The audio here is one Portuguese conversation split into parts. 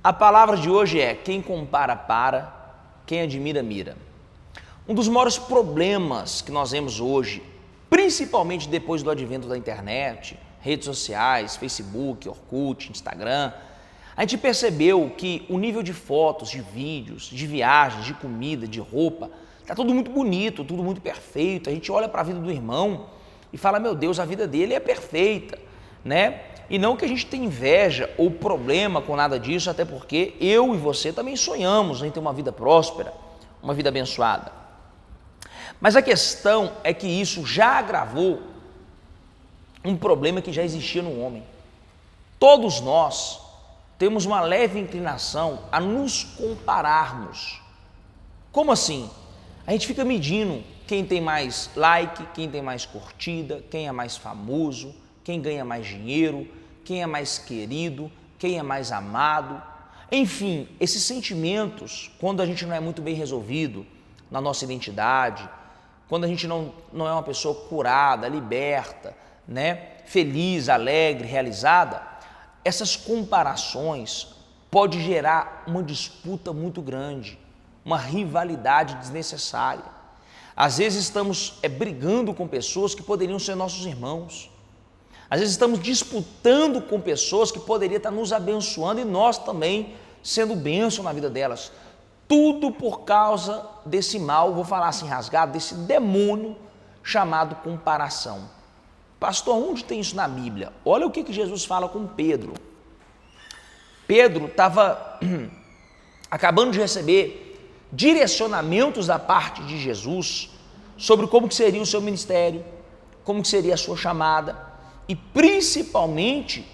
A palavra de hoje é: quem compara, para, quem admira, mira. Um dos maiores problemas que nós vemos hoje, principalmente depois do advento da internet, redes sociais, Facebook, Orkut, Instagram, a gente percebeu que o nível de fotos, de vídeos, de viagens, de comida, de roupa, está tudo muito bonito, tudo muito perfeito. A gente olha para a vida do irmão e fala: meu Deus, a vida dele é perfeita, né? E não que a gente tenha inveja ou problema com nada disso, até porque eu e você também sonhamos em ter uma vida próspera, uma vida abençoada. Mas a questão é que isso já agravou um problema que já existia no homem. Todos nós temos uma leve inclinação a nos compararmos. Como assim? A gente fica medindo quem tem mais like, quem tem mais curtida, quem é mais famoso, quem ganha mais dinheiro, quem é mais querido, quem é mais amado. Enfim, esses sentimentos, quando a gente não é muito bem resolvido na nossa identidade, quando a gente não é uma pessoa curada, liberta, né, feliz, alegre, realizada, essas comparações podem gerar uma disputa muito grande, uma rivalidade desnecessária. Às vezes estamos brigando com pessoas que poderiam ser nossos irmãos. Às vezes estamos disputando com pessoas que poderiam estar nos abençoando e nós também sendo bênção na vida delas. Tudo por causa desse mal, vou falar assim rasgado, desse demônio chamado comparação. Pastor, onde tem isso na Bíblia? Olha o que Jesus fala com Pedro. Pedro estava acabando de receber direcionamentos da parte de Jesus sobre como que seria o seu ministério, como que seria a sua chamada e principalmente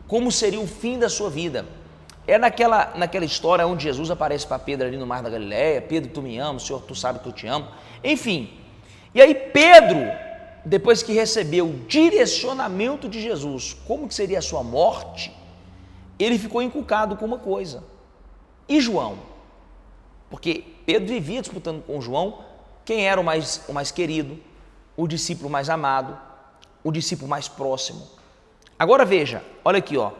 como seria o fim da sua vida. É naquela história onde Jesus aparece para Pedro ali no Mar da Galileia: Pedro, tu me amas, Senhor, tu sabe que eu te amo. Enfim, e aí Pedro, depois que recebeu o direcionamento de Jesus, como que seria a sua morte, ele ficou encucado com uma coisa. E João? Porque Pedro vivia disputando com João quem era o mais querido, o discípulo mais amado, o discípulo mais próximo. Agora veja, olha aqui, ó,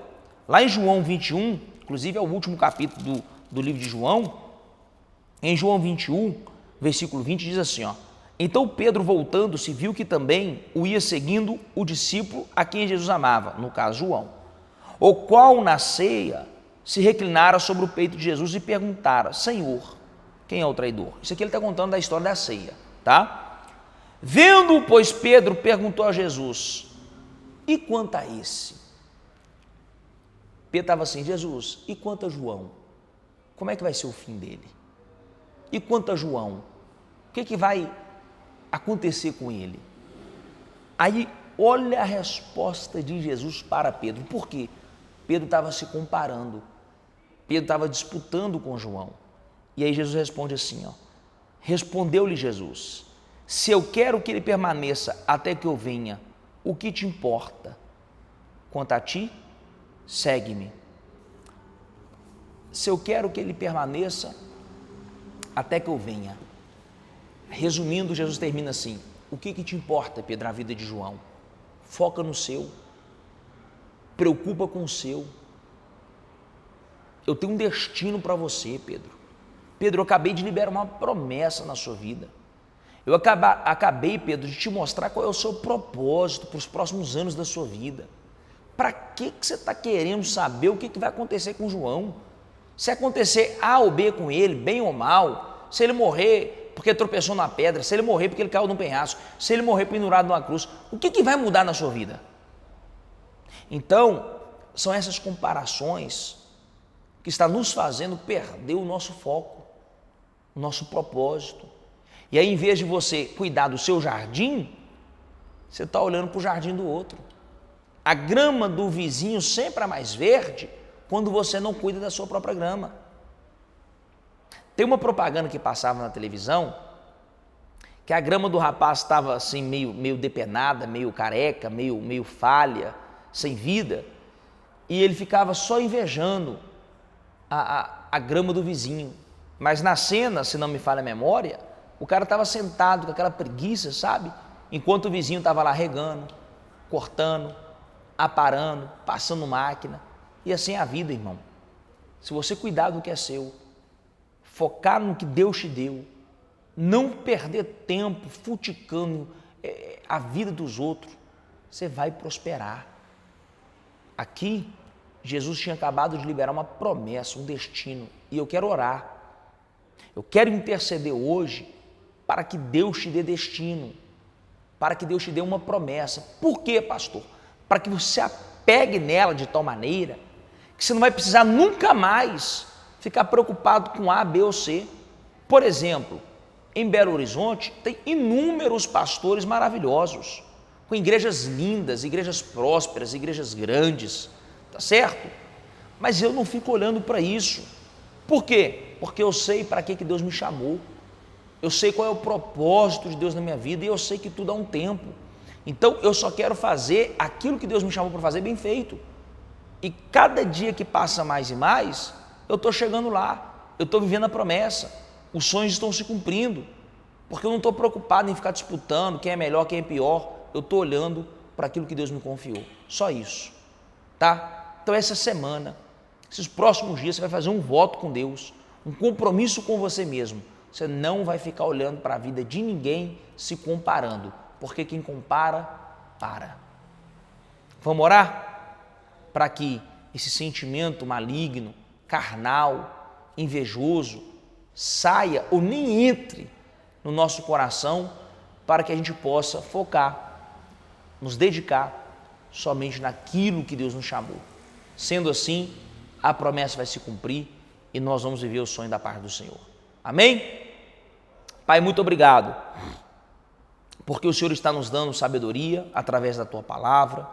lá em João 21, inclusive é o último capítulo do livro de João, em João 21, versículo 20, diz assim, ó: então Pedro, voltando-se, viu que também o ia seguindo o discípulo a quem Jesus amava, no caso João, o qual na ceia se reclinara sobre o peito de Jesus e perguntara: Senhor, quem é o traidor? Isso aqui ele está contando da história da ceia, tá? Vendo, pois, Pedro perguntou a Jesus: e quanto a esse? Pedro estava assim: Jesus, e quanto a João? Como é que vai ser o fim dele? E quanto a João? O que vai acontecer com ele? Aí, olha a resposta de Jesus para Pedro. Por quê? Pedro estava se comparando. Pedro estava disputando com João. E aí Jesus responde assim, ó: respondeu-lhe Jesus: se eu quero que ele permaneça até que eu venha, o que te importa? Quanto a ti, segue-me. Se eu quero que ele permaneça até que eu venha. Resumindo, Jesus termina assim: o que te importa, Pedro, a vida de João? Foca no seu, preocupa com o seu. Eu tenho um destino para você, Pedro. Pedro, eu acabei de liberar uma promessa na sua vida. Eu acabei, Pedro, de te mostrar qual é o seu propósito para os próximos anos da sua vida. Para que você está querendo saber o que vai acontecer com João? Se acontecer A ou B com ele, bem ou mal, se ele morrer porque tropeçou na pedra, se ele morrer porque ele caiu num penhasco, se ele morrer pendurado numa cruz, o que vai mudar na sua vida? Então, são essas comparações que está nos fazendo perder o nosso foco, o nosso propósito. E aí, em vez de você cuidar do seu jardim, você está olhando para o jardim do outro. A grama do vizinho sempre é mais verde quando você não cuida da sua própria grama. Tem uma propaganda que passava na televisão que a grama do rapaz estava assim meio depenada, meio careca, meio falha, sem vida, e ele ficava só invejando a grama do vizinho. Mas na cena, se não me falha a memória, o cara estava sentado com aquela preguiça, sabe? Enquanto o vizinho estava lá regando, cortando, aparando, passando máquina. E assim é a vida, irmão. se você cuidar do que é seu, focar no que Deus te deu, não perder tempo futicando a vida dos outros, você vai prosperar. Aqui, Jesus tinha acabado de liberar uma promessa, um destino, e eu quero orar. Eu quero interceder hoje para que Deus te dê destino, para que Deus te dê uma promessa. Por quê, pastor? Para que você apegue nela de tal maneira que você não vai precisar nunca mais ficar preocupado com A, B ou C. Por exemplo, em Belo Horizonte tem inúmeros pastores maravilhosos, com igrejas lindas, igrejas prósperas, igrejas grandes, tá certo? Mas eu não fico olhando para isso. Por quê? Porque eu sei para que Deus me chamou, eu sei qual é o propósito de Deus na minha vida e eu sei que tudo há um tempo. Então eu só quero fazer aquilo que Deus me chamou para fazer bem feito. E cada dia que passa mais e mais, eu estou chegando lá, eu estou vivendo a promessa, os sonhos estão se cumprindo, porque eu não estou preocupado em ficar disputando quem é melhor, quem é pior, eu estou olhando para aquilo que Deus me confiou, só isso, tá? Então essa semana, esses próximos dias, você vai fazer um voto com Deus, um compromisso com você mesmo, você não vai ficar olhando para a vida de ninguém, se comparando, porque quem compara, para. Vamos orar? Para que esse sentimento maligno, carnal, invejoso, saia ou nem entre no nosso coração, para que a gente possa focar, nos dedicar somente naquilo que Deus nos chamou. Sendo assim, a promessa vai se cumprir e nós vamos viver o sonho da parte do Senhor. Amém? Pai, muito obrigado, porque o Senhor está nos dando sabedoria através da Tua palavra,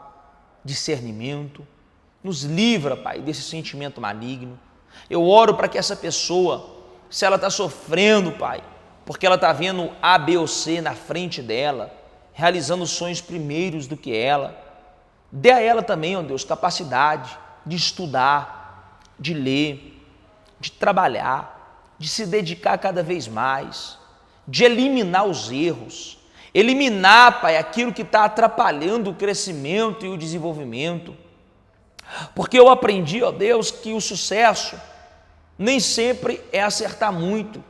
discernimento. Nos livra, Pai, desse sentimento maligno. Eu oro para que essa pessoa, se ela está sofrendo, Pai, porque ela está vendo A, B ou C na frente dela, realizando sonhos primeiros do que ela, dê a ela também, ó Deus, capacidade de estudar, de ler, de trabalhar, de se dedicar cada vez mais, de eliminar os erros, eliminar, Pai, aquilo que está atrapalhando o crescimento e o desenvolvimento. Porque eu aprendi, ó Deus, que o sucesso nem sempre é acertar muito,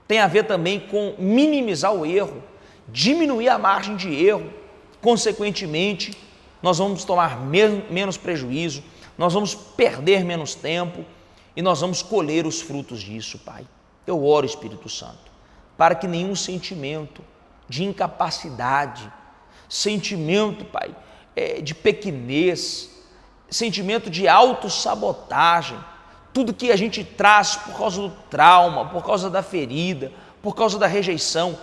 tem a ver também com minimizar o erro, diminuir a margem de erro, consequentemente, nós vamos tomar menos prejuízo, nós vamos perder menos tempo e nós vamos colher os frutos disso, Pai. Eu oro, Espírito Santo, para que nenhum sentimento de incapacidade, sentimento, Pai, de pequenez, sentimento de autossabotagem, tudo que a gente traz por causa do trauma, por causa da ferida, por causa da rejeição.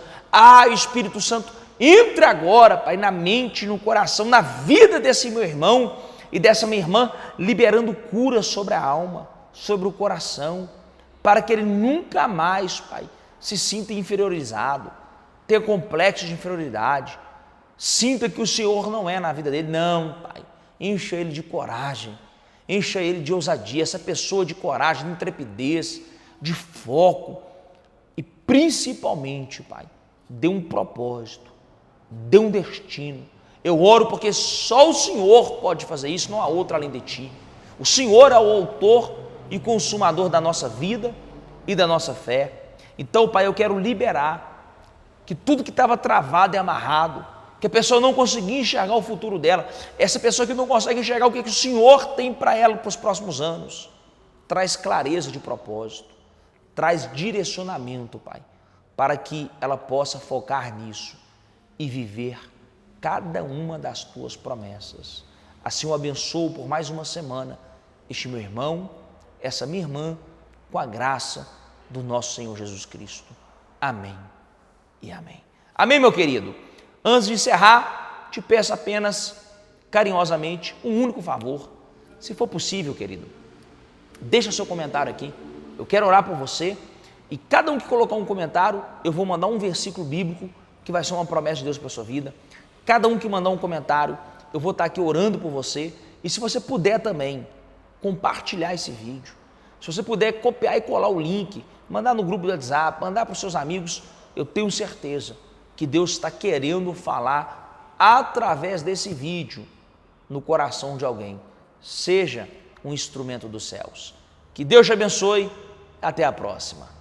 Espírito Santo, entre agora, Pai, na mente, no coração, na vida desse meu irmão e dessa minha irmã, liberando cura sobre a alma, sobre o coração, para que ele nunca mais, Pai, se sinta inferiorizado, tenha complexo de inferioridade, sinta que o Senhor não é na vida dele. Não, Pai, encha ele de coragem, encha ele de ousadia, essa pessoa de coragem, de intrepidez, de foco e principalmente, Pai, dê um propósito, dê um destino. Eu oro porque só o Senhor pode fazer isso, não há outro além de Ti. O Senhor é o autor e consumador da nossa vida e da nossa fé. Então, Pai, eu quero liberar que tudo que estava travado e amarrado, que a pessoa não conseguia enxergar o futuro dela, essa pessoa que não consegue enxergar o que o Senhor tem para ela para os próximos anos, traz clareza de propósito, traz direcionamento, Pai, para que ela possa focar nisso e viver cada uma das Tuas promessas. Assim eu abençoo por mais uma semana este meu irmão, essa minha irmã, com a graça do nosso Senhor Jesus Cristo. Amém e amém. Amém, meu querido? Antes de encerrar, te peço apenas carinhosamente um único favor. Se for possível, querido, deixa seu comentário aqui. Eu quero orar por você e cada um que colocar um comentário, eu vou mandar um versículo bíblico que vai ser uma promessa de Deus para a sua vida. Cada um que mandar um comentário, eu vou estar aqui orando por você. E se você puder também compartilhar esse vídeo, se você puder copiar e colar o link, mandar no grupo do WhatsApp, mandar para os seus amigos, eu tenho certeza que Deus está querendo falar através desse vídeo no coração de alguém. Seja um instrumento dos céus. Que Deus te abençoe. Até a próxima.